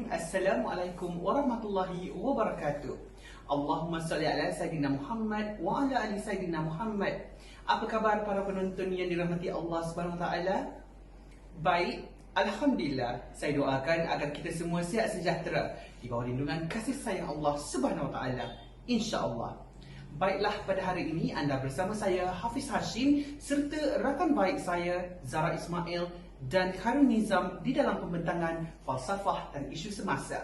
Assalamualaikum warahmatullahi wabarakatuh. Allahumma salli ala Sayyidina Muhammad wa ala ali Sayyidina Muhammad. Apa khabar para penonton yang dirahmati Allah Subhanahu Wa Taala? Baik, alhamdulillah. Saya doakan agar kita semua sihat sejahtera di bawah lindungan kasih sayang Allah Subhanahu Wa Taala, insya-Allah. Baiklah, pada hari ini anda bersama saya Hafiz Hashim serta rakan baik saya Zara Ismail dan Harun Nizam di dalam pembentangan falsafah dan isu semasa.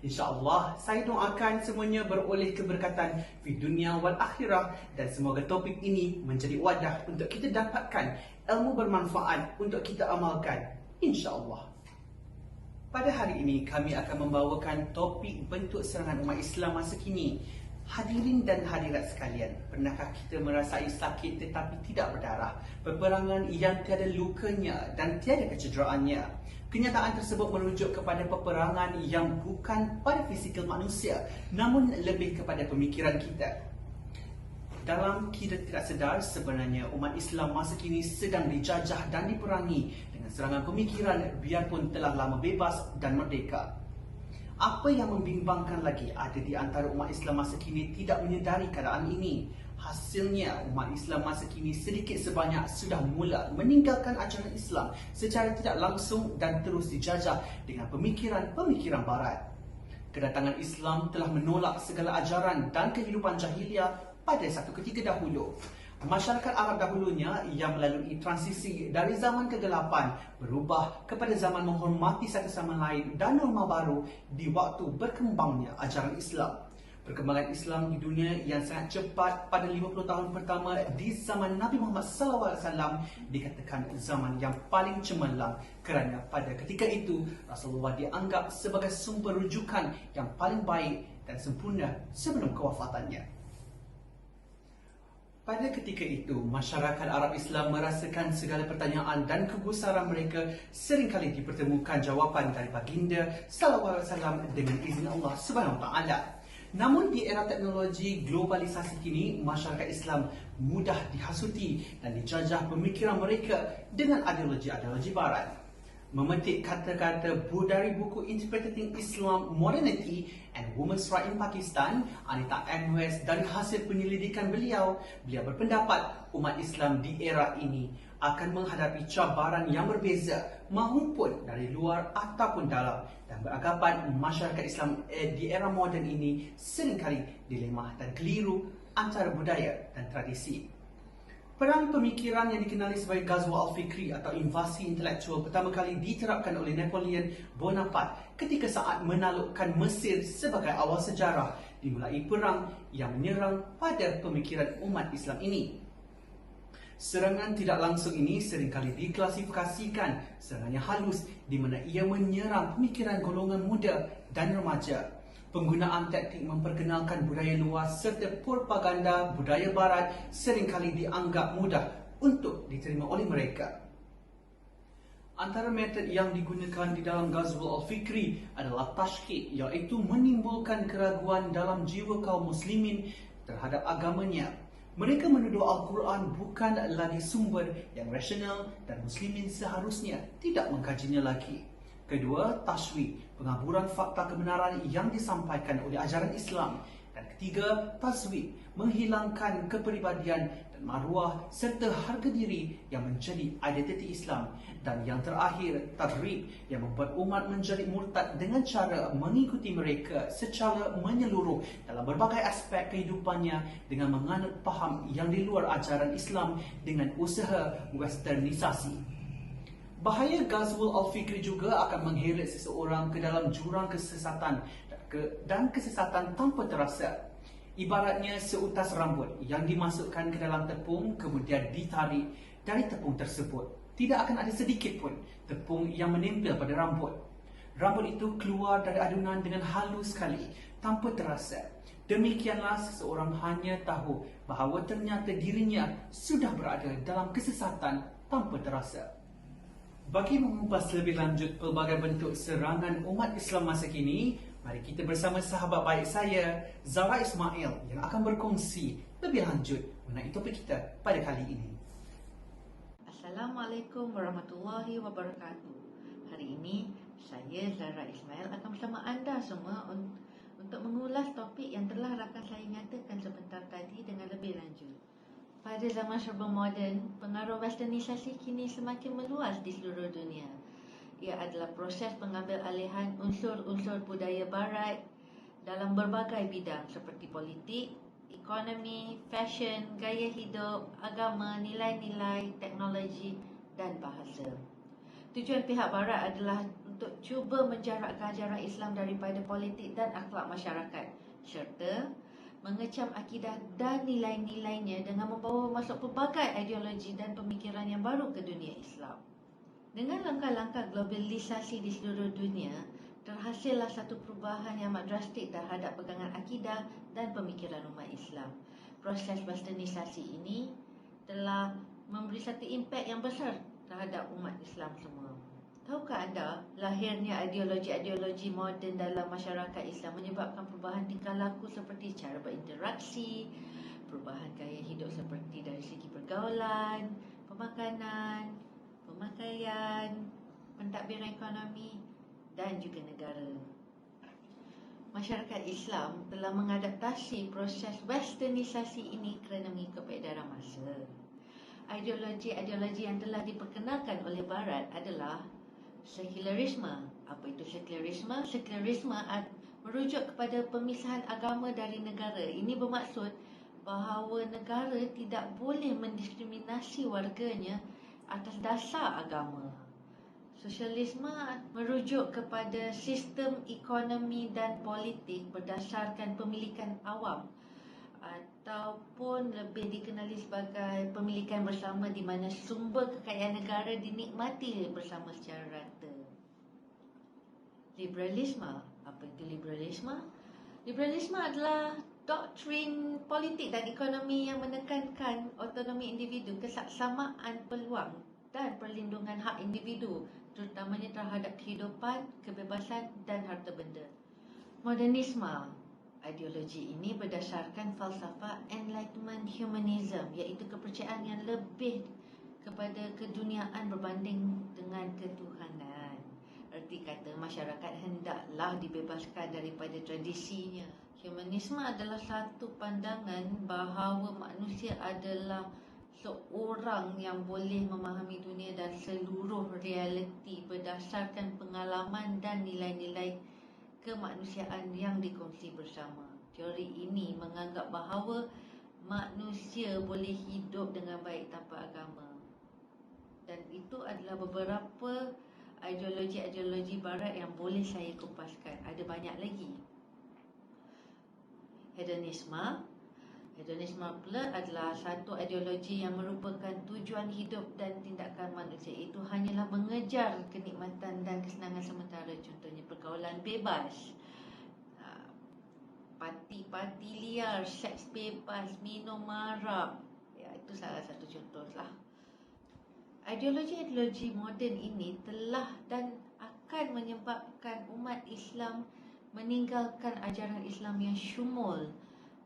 InsyaAllah, saya doakan semuanya beroleh keberkatan di dunia wal akhirah dan semoga topik ini menjadi wadah untuk kita dapatkan ilmu bermanfaat untuk kita amalkan, insyaAllah. Pada hari ini kami akan membawakan topik bentuk serangan umat Islam masa kini. Hadirin dan hadirat sekalian, pernahkah kita merasai sakit tetapi tidak berdarah? Peperangan yang tiada lukanya dan tiada kecederaannya. Kenyataan tersebut merujuk kepada peperangan yang bukan pada fizikal manusia, namun lebih kepada pemikiran kita. Dalam kita tidak sedar, sebenarnya umat Islam masa kini sedang dijajah dan diperangi dengan serangan pemikiran biarpun telah lama bebas dan merdeka. Apa yang membimbangkan lagi, ada di antara umat Islam masa kini tidak menyedari keadaan ini. Hasilnya, umat Islam masa kini sedikit sebanyak sudah mula meninggalkan ajaran Islam secara tidak langsung dan terus dijajah dengan pemikiran-pemikiran barat. Kedatangan Islam telah menolak segala ajaran dan kehidupan jahiliah pada satu ketika dahulu. Masyarakat Arab dahulunya yang melalui transisi dari zaman kegelapan berubah kepada zaman menghormati satu sama lain dan norma baru di waktu berkembangnya ajaran Islam. Perkembangan Islam di dunia yang sangat cepat pada 50 tahun pertama di zaman Nabi Muhammad SAW dikatakan zaman yang paling cemerlang kerana pada ketika itu Rasulullah dianggap sebagai sumber rujukan yang paling baik dan sempurna sebelum kewafatannya. Pada ketika itu, masyarakat Arab Islam merasakan segala pertanyaan dan kegusaran mereka seringkali dipertemukan jawapan dari baginda sallallahu alaihi wasallam dengan izin Allah Subhanahu Wa Taala. Namun di era teknologi globalisasi kini, masyarakat Islam mudah dihasuti dan dijajah pemikiran mereka dengan ideologi-ideologi barat. Memetik kata-kata dari buku Interpreting Islam, Modernity and Women's Rights in Pakistan, Anita M. West, dari hasil penyelidikan beliau berpendapat umat Islam di era ini akan menghadapi cabaran yang berbeza mahupun dari luar ataupun dalam, dan beranggapan masyarakat Islam di era moden ini seringkali dilema dan keliru antara budaya dan tradisi. Perang pemikiran yang dikenali sebagai Ghazwa Al-Fikri atau invasi intelektual pertama kali diterapkan oleh Napoleon Bonaparte ketika saat menaklukkan Mesir sebagai awal sejarah dimulai perang yang menyerang pada pemikiran umat Islam ini. Serangan tidak langsung ini seringkali diklasifikasikan serangannya halus di mana ia menyerang pemikiran golongan muda dan remaja. Penggunaan taktik memperkenalkan budaya luar serta propaganda budaya barat seringkali dianggap mudah untuk diterima oleh mereka. Antara metod yang digunakan di dalam Ghazwa Al-Fikri adalah tashkik, iaitu menimbulkan keraguan dalam jiwa kaum muslimin terhadap agamanya. Mereka menuduh Al-Quran bukan lagi sumber yang rasional dan muslimin seharusnya tidak mengkajinya lagi. Kedua, taswik, pengaburan fakta kebenaran yang disampaikan oleh ajaran Islam. Dan ketiga, tazwik, menghilangkan kepribadian dan maruah serta harga diri yang menjadi identiti Islam. Dan yang terakhir, tadrib, yang membuat umat menjadi murtad dengan cara mengikuti mereka secara menyeluruh dalam berbagai aspek kehidupannya dengan menganut faham yang di luar ajaran Islam dengan usaha westernisasi. Bahaya Ghazwa Al-Fikri juga akan mengheret seseorang ke dalam jurang kesesatan dan kesesatan tanpa terasa. Ibaratnya seutas rambut yang dimasukkan ke dalam tepung kemudian ditarik dari tepung tersebut. Tidak akan ada sedikit pun tepung yang menempel pada rambut. Rambut itu keluar dari adunan dengan halus sekali tanpa terasa. Demikianlah seseorang hanya tahu bahawa ternyata dirinya sudah berada dalam kesesatan tanpa terasa. Bagi mengupas lebih lanjut pelbagai bentuk serangan umat Islam masa kini, mari kita bersama sahabat baik saya, Zara Ismail, yang akan berkongsi lebih lanjut mengenai topik kita pada kali ini. Assalamualaikum warahmatullahi wabarakatuh. Hari ini Saya Zahra Ismail akan bersama anda semua untuk mengulas topik yang telah rakan saya nyatakan sebentar tadi dengan lebih lanjut. Pada zaman serba moden, pengaruh westernisasi kini semakin meluas di seluruh dunia. Ia adalah proses pengambil alihan unsur-unsur budaya barat dalam berbagai bidang seperti politik, ekonomi, fashion, gaya hidup, agama, nilai-nilai, teknologi dan bahasa. Tujuan pihak barat adalah untuk cuba menjarakkan ajaran Islam daripada politik dan akhlak masyarakat serta mengecam akidah dan nilai-nilainya dengan membawa masuk pelbagai ideologi dan pemikiran yang baru ke dunia Islam. Dengan langkah-langkah globalisasi di seluruh dunia, terhasillah satu perubahan yang amat drastik terhadap pegangan akidah dan pemikiran umat Islam. Proses westernisasi ini telah memberi satu impak yang besar terhadap umat Islam semua. Tahukah anda, lahirnya ideologi-ideologi moden dalam masyarakat Islam menyebabkan perubahan tingkah laku seperti cara berinteraksi, perubahan gaya hidup seperti dari segi pergaulan, pemakanan, pemakaian, pentadbiran ekonomi dan juga negara. Masyarakat Islam telah mengadaptasi proses westernisasi ini kerana mengikut peredaran masa. Ideologi-ideologi yang telah diperkenalkan oleh Barat adalah sekularisme. Apa itu sekularisme? Sekularisme merujuk kepada pemisahan agama dari negara. Ini bermaksud bahawa negara tidak boleh mendiskriminasi warganya atas dasar agama. Sosialisme merujuk kepada sistem ekonomi dan politik berdasarkan pemilikan awam ataupun lebih dikenali sebagai pemilikan bersama di mana sumber kekayaan negara dinikmati bersama secara rata. Liberalisme. Apa itu liberalisme? Liberalisme adalah doktrin politik dan ekonomi yang menekankan autonomi individu, kesaksamaan peluang dan perlindungan hak individu, terutamanya terhadap kehidupan, kebebasan dan harta benda. Modernisme. Ideologi ini berdasarkan falsafah Enlightenment Humanism, iaitu kepercayaan yang lebih kepada keduniaan berbanding dengan ketuhanan. Erti kata masyarakat hendaklah dibebaskan daripada tradisinya. Humanisme adalah satu pandangan bahawa manusia adalah seorang yang boleh memahami dunia dan seluruh realiti berdasarkan pengalaman dan nilai-nilai kemanusiaan yang dikongsi bersama. Teori ini menganggap bahawa manusia boleh hidup dengan baik tanpa agama. Dan itu adalah beberapa ideologi-ideologi barat yang boleh saya kupaskan. Ada banyak lagi. Hedonisme. Hedonisme pula adalah satu ideologi yang merupakan tujuan hidup dan tindakan manusia. Itu hanyalah mengejar kenikmatan dan kesenangan sementara. Contohnya pergaulan bebas, parti-parti liar, seks bebas, minum arak. Itu salah satu contohlah. Ideologi-ideologi moden ini telah dan akan menyebabkan umat Islam meninggalkan ajaran Islam yang syumul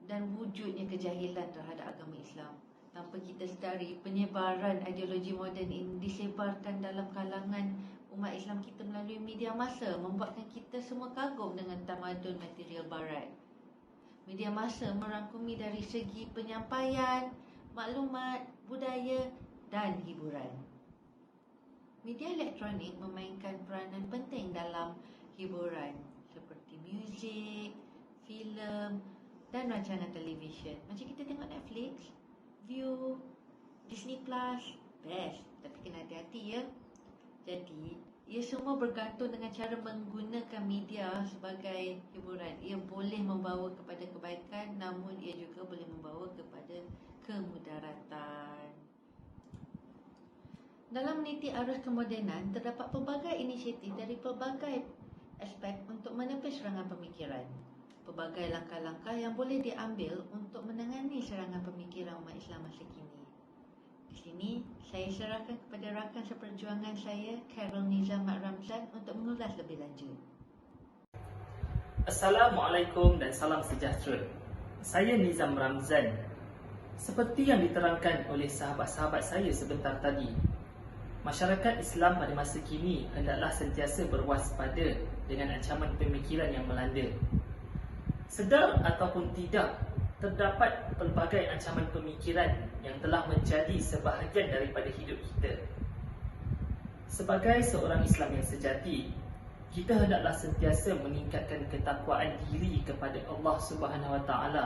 dan wujudnya kejahilan terhadap agama Islam. Tanpa kita sedari, penyebaran ideologi moden ini disebarkan dalam kalangan umat Islam kita melalui media massa, membuatkan kita semua kagum dengan tamadun material barat. Media massa merangkumi dari segi penyampaian, maklumat, budaya dan hiburan. Media elektronik memainkan peranan penting dalam hiburan seperti muzik, filem dan rancangan televisyen. Macam kita tengok Netflix, View, Disney Plus, best. Tapi kena hati-hati ya. Jadi, ia semua bergantung dengan cara menggunakan media sebagai hiburan. Ia boleh membawa kepada kebaikan, namun ia juga boleh membawa kepada kemudaratan. Dalam meniti arus kemodenan, terdapat pelbagai inisiatif dari pelbagai aspek untuk menepis serangan pemikiran. Pelbagai langkah-langkah yang boleh diambil untuk menangani serangan pemikiran umat Islam masa kini. Di sini, saya serahkan kepada rakan seperjuangan saya, Khairul Nizam Mak Ramzan, untuk mengulas lebih lanjut. Assalamualaikum dan salam sejahtera. Saya Nizam Ramzan. Seperti yang diterangkan oleh sahabat-sahabat saya sebentar tadi, masyarakat Islam pada masa kini hendaklah sentiasa berwaspada dengan ancaman pemikiran yang melanda. Sedar ataupun tidak, terdapat pelbagai ancaman pemikiran yang telah menjadi sebahagian daripada hidup kita. Sebagai seorang Islam yang sejati, kita hendaklah sentiasa meningkatkan ketakwaan diri kepada Allah Subhanahu Wa Taala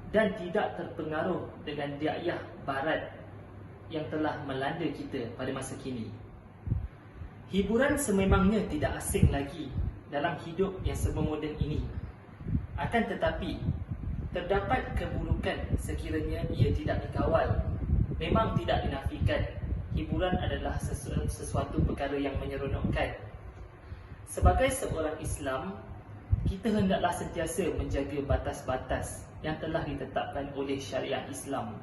dan tidak terpengaruh dengan dakwah barat yang telah melanda kita pada masa kini. Hiburan sememangnya tidak asing lagi dalam hidup yang serba moden ini. Akan tetapi, terdapat keburukan sekiranya ia tidak dikawal. Memang tidak dinafikan, hiburan adalah sesuatu perkara yang menyeronokkan. Sebagai seorang Islam, kita hendaklah sentiasa menjaga batas-batas yang telah ditetapkan oleh syariat Islam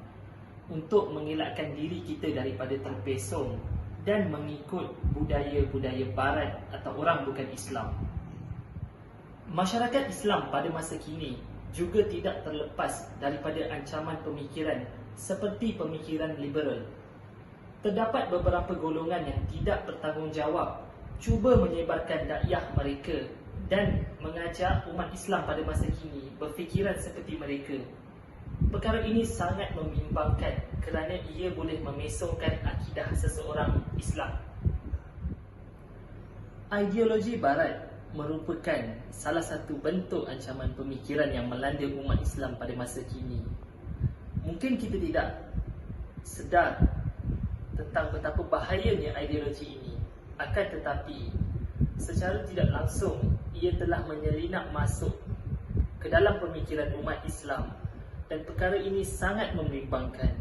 untuk mengelakkan diri kita daripada terpesong dan mengikut budaya-budaya barat atau orang bukan Islam. Masyarakat Islam pada masa kini juga tidak terlepas daripada ancaman pemikiran seperti pemikiran liberal. Terdapat beberapa golongan yang tidak bertanggungjawab cuba menyebarkan dakwah mereka dan mengajak umat Islam pada masa kini berfikiran seperti mereka. Perkara ini sangat membimbangkan kerana ia boleh memesongkan akidah seseorang Islam. Ideologi barat merupakan salah satu bentuk ancaman pemikiran yang melanda umat Islam pada masa kini. Mungkin kita tidak sedar tentang betapa bahayanya ideologi ini, akan tetapi secara tidak langsung ia telah menyelinap masuk ke dalam pemikiran umat Islam dan perkara ini sangat membimbangkan.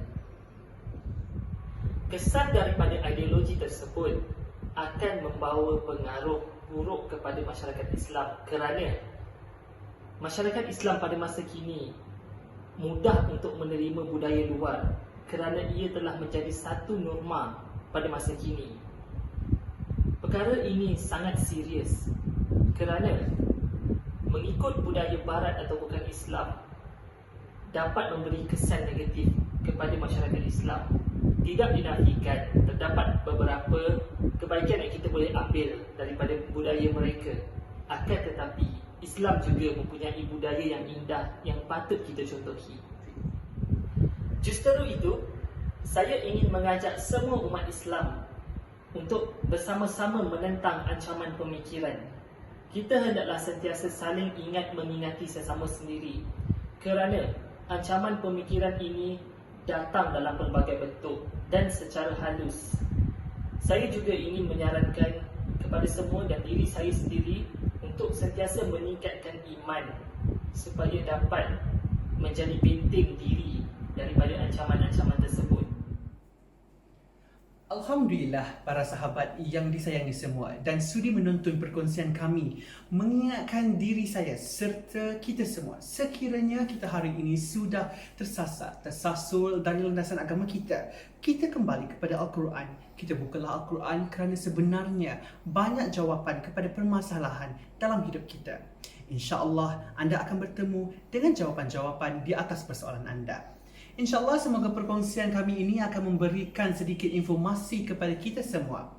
Kesan daripada ideologi tersebut akan membawa pengaruh buruk kepada masyarakat Islam kerana masyarakat Islam pada masa kini mudah untuk menerima budaya luar kerana ia telah menjadi satu norma pada masa kini. Perkara ini sangat serius kerana mengikut budaya barat atau bukan Islam dapat memberi kesan negatif kepada masyarakat Islam. Tidak dinafikan terdapat beberapa kebaikan yang kita boleh ambil daripada budaya mereka. Akan tetapi Islam juga mempunyai budaya yang indah yang patut kita contohi. Justru itu, saya ingin mengajak semua umat Islam untuk bersama-sama menentang ancaman pemikiran. Kita hendaklah sentiasa saling ingat mengingati sesama sendiri kerana ancaman pemikiran ini datang dalam pelbagai bentuk dan secara halus. Saya juga ingin menyarankan kepada semua dan diri saya sendiri untuk sentiasa meningkatkan iman supaya dapat menjadi benteng diri daripada ancaman-ancaman tersebut. Alhamdulillah para sahabat yang disayangi semua dan sudi menonton perkongsian kami, mengingatkan diri saya serta kita semua sekiranya kita hari ini sudah tersasul dari landasan agama kita kembali kepada Al-Quran. Kita bukalah Al-Quran kerana sebenarnya banyak jawapan kepada permasalahan dalam hidup kita. InsyaAllah anda akan bertemu dengan jawapan-jawapan di atas persoalan anda. InsyaAllah semoga perkongsian kami ini akan memberikan sedikit informasi kepada kita semua.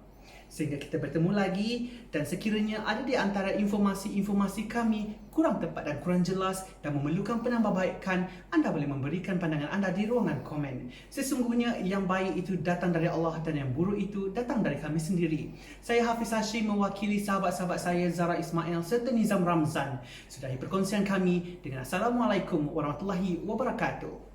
Sehingga kita bertemu lagi dan sekiranya ada di antara informasi-informasi kami kurang tepat dan kurang jelas dan memerlukan penambahbaikan, anda boleh memberikan pandangan anda di ruangan komen. Sesungguhnya yang baik itu datang dari Allah dan yang buruk itu datang dari kami sendiri. Saya Hafiz Hashim mewakili sahabat-sahabat saya Zara Ismail serta Nizam Ramzan. Sudahi perkongsian kami dengan Assalamualaikum warahmatullahi wabarakatuh.